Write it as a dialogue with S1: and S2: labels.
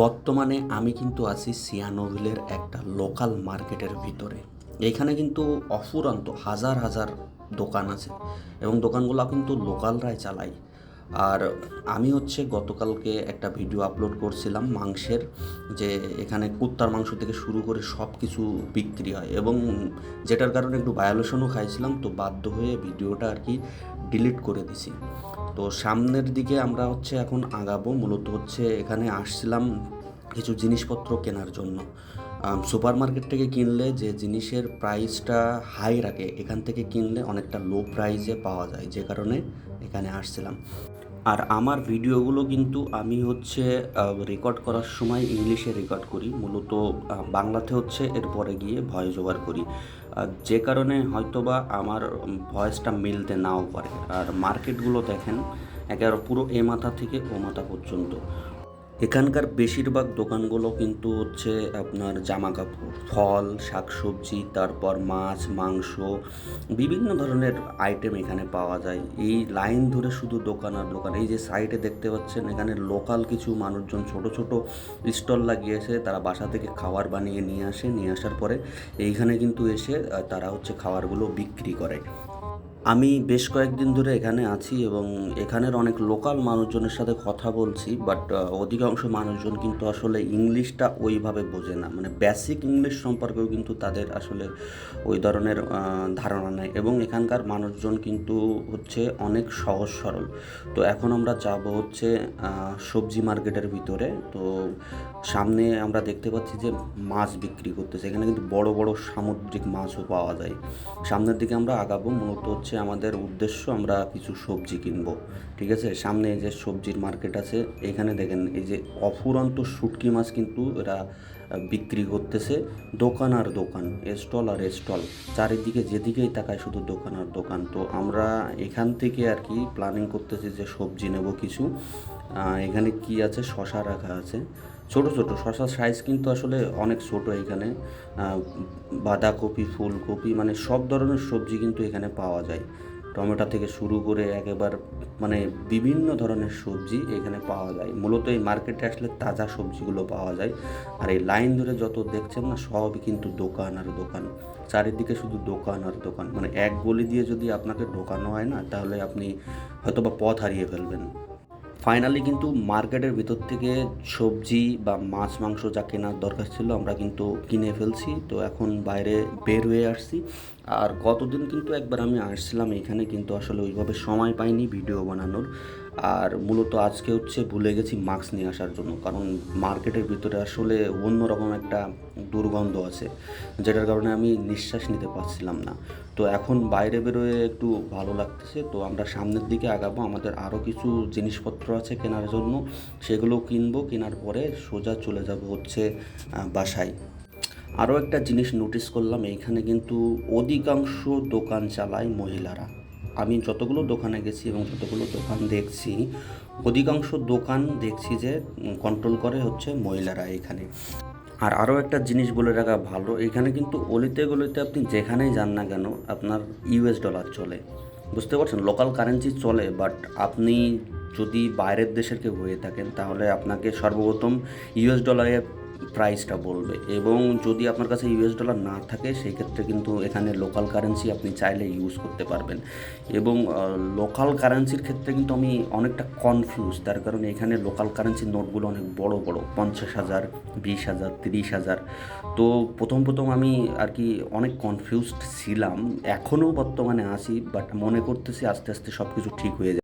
S1: বর্তমানে আমি কিন্তু আছি সিয়ানভিলের একটা লোকাল মার্কেটের ভিতরে। এইখানে কিন্তু অফুরন্ত হাজার হাজার দোকান আছে এবং দোকানগুলো কিন্তু লোকালরাই চালায়। আর আমি গতকালকে একটা ভিডিও আপলোড করছিলাম মাংসের, যে এখানে কুত্তার মাংস থেকে শুরু করে সব কিছু বিক্রি হয়, এবং যেটার কারণে একটু ভায়োলেশনও খাইছিলাম, তো বাধ্য হয়ে ভিডিওটা আর কি ডিলিট করে দিছি। তো সামনের দিকে আমরা এখন আগাবো। মূলত এখানে আসছিলাম কিছু জিনিসপত্র কেনার জন্য। সুপার মার্কেট থেকে কিনলে যে জিনিসের প্রাইসটা হাই রাখে, এখান থেকে কিনলে অনেকটা লো প্রাইসে পাওয়া যায়, যে কারণে এখানে আসছিলাম। আর আমার ভিডিওগুলো কিন্তু আমি রেকর্ড করার সময় ইংলিশে রেকর্ড করি, মূলত বাংলাতে এরপরে গিয়ে ভয়েস ওভার করি, যে কারণে হয়তোবা আমার ভয়েসটা মিলতে নাও পারে। আর মার্কেটগুলো দেখেন, একেবারে পুরো এ মাথা থেকে ও মাথা পর্যন্ত। এখানকার বেশিরভাগ দোকানগুলো কিন্তু আপনার জামা কাপড়, ফল, শাকসবজি, তারপর মাছ, মাংস, বিভিন্ন ধরনের আইটেম এখানে পাওয়া যায়। এই লাইন ধরে শুধু দোকান আর দোকান। এই যে সাইডে দেখতে পাচ্ছেন, এখানে লোকাল কিছু মানুষজন ছোট ছোট স্টল লাগিয়েছে, তারা বাসা থেকে খাবার বানিয়ে নিয়ে আসে, নিয়ে আসার পরে এইখানে কিন্তু এসে তারা খাবারগুলো বিক্রি করে। আমি বেশ কয়েকদিন ধরে এখানে আছি এবং এখানের অনেক লোকাল মানুষজনের সাথে কথা বলছি, বাট অধিকাংশ মানুষজন কিন্তু আসলে ইংলিশটা ওইভাবে বোঝে না, মানে বেসিক ইংলিশ সম্পর্কেও কিন্তু তাদের আসলে ওই ধরনের ধারণা নেই। এবং এখানকার মানুষজন কিন্তু অনেক সহজ সরল। তো এখন আমরা যাব সবজি মার্কেটের ভিতরে। তো সামনে আমরা দেখতে পাচ্ছি যে মাছ বিক্রি করতেছে, এখানে কিন্তু বড় বড় সামুদ্রিক মাছও পাওয়া যায়। সামনের দিকে আমরা আগাবো, মূলত আমাদের উদ্দেশ্য আমরা কিছু সবজি কিনবো। ঠিক আছে, সামনে এই যে সবজির মার্কেট আছে, এখানে দেখেন এই যে অফুরন্ত শুটকি মাছ কিন্তু এরা বিক্রি করতেছে। দোকান আর দোকান, স্টল আর স্টল, চারিদিকে যেদিকেই তাকায় শুধু দোকান আর দোকান। তো আমরা এখান থেকে আর কি প্ল্যানিং করতেছি যে সবজি নেব কিছু। এখানে কি আছে, শশা রাখা আছে, ছোট ছোট শশার সাইজ কিন্তু আসলে অনেক ছোট এখানে। বাঁধাকপি, ফুলকপি, মানে সব ধরনের সবজি কিন্তু এখানে পাওয়া যায়। টমেটো থেকে শুরু করে একেবারে মানে বিভিন্ন ধরনের সবজি এখানে পাওয়া যায়। মূলত এই মার্কেটে আসলে তাজা সবজিগুলো পাওয়া যায়। আর এই লাইন ধরে যত দেখছেন না, সবই কিন্তু দোকান আর দোকান, চারিদিকে শুধু দোকান আর দোকান। মানে এক গলি দিয়ে যদি আপনাকে ঢোকানো হয় না, তাহলে আপনি হয়তোবা পথ হারিয়ে ফেলবেন। ফাইনালি কিন্তু মার্কেটের ভিতর থেকে সবজি বা মাছ মাংস যা কেনার দরকার ছিল আমরা কিন্তু কিনে ফেলছি। তো এখন বাইরে বের হয়ে আসছি। আর গতদিন কিন্তু একবার আমি আসছিলাম এখানে, কিন্তু আসলে ওইভাবে সময় পাইনি ভিডিও বানানোর। আর মূলত আজকে ভুলে গেছি মাস্ক নিয়ে আসার জন্য, কারণ মার্কেটের ভিতরে আসলে অন্যরকম একটা দুর্গন্ধ আছে, যেটার কারণে আমি নিঃশ্বাস নিতে পারছিলাম না। তো এখন বাইরে বেরোয় একটু ভালো লাগতেছে। তো আমরা সামনের দিকে আগাবো, আমাদের আরও কিছু জিনিসপত্র আছে কেনার জন্য, সেগুলো কিনবো। কেনার পরে সোজা চলে যাব বাসায়। আরও একটা জিনিস নোটিস করলাম, এইখানে কিন্তু অধিকাংশ দোকান চালায় মহিলারা। আমি যতগুলো দোকানে গেছি এবং যতগুলো দোকান দেখছি, অধিকাংশ দোকান দেখছি যে কন্ট্রোল করে মহিলারা এখানে। আর আরও একটা জিনিস বলে রাখা ভালো, এখানে কিন্তু অলিতে গলিতে আপনি যেখানেই যান না কেন, আপনার ইউএস ডলার চলে। বুঝতে পারছেন, লোকাল কারেন্সি চলে, বাট আপনি যদি বাইরের দেশের কেউ হয়ে থাকেন, তাহলে আপনাকে সর্বপ্রথম ইউএস ডলারে প্রাইসটা বলবে। এবং যদি আপনার কাছে ইউএস ডলার না থাকে, সেই ক্ষেত্রে কিন্তু এখানে লোকাল কারেন্সি আপনি চাইলে ইউজ করতে পারবেন। এবং লোকাল কারেন্সির ক্ষেত্রে কিন্তু আমি অনেকটা কনফিউজ, তার কারণে এখানে লোকাল কারেন্সির নোটগুলো অনেক বড় বড়, 50,000, 20,000, 30,000। তো প্রথম প্রথম আমি আর কি অনেক কনফিউজড ছিলাম, এখনও বর্তমানে আছি, বাট মনে করতেছি আস্তে আস্তে সব কিছু ঠিক হয়ে যাবে।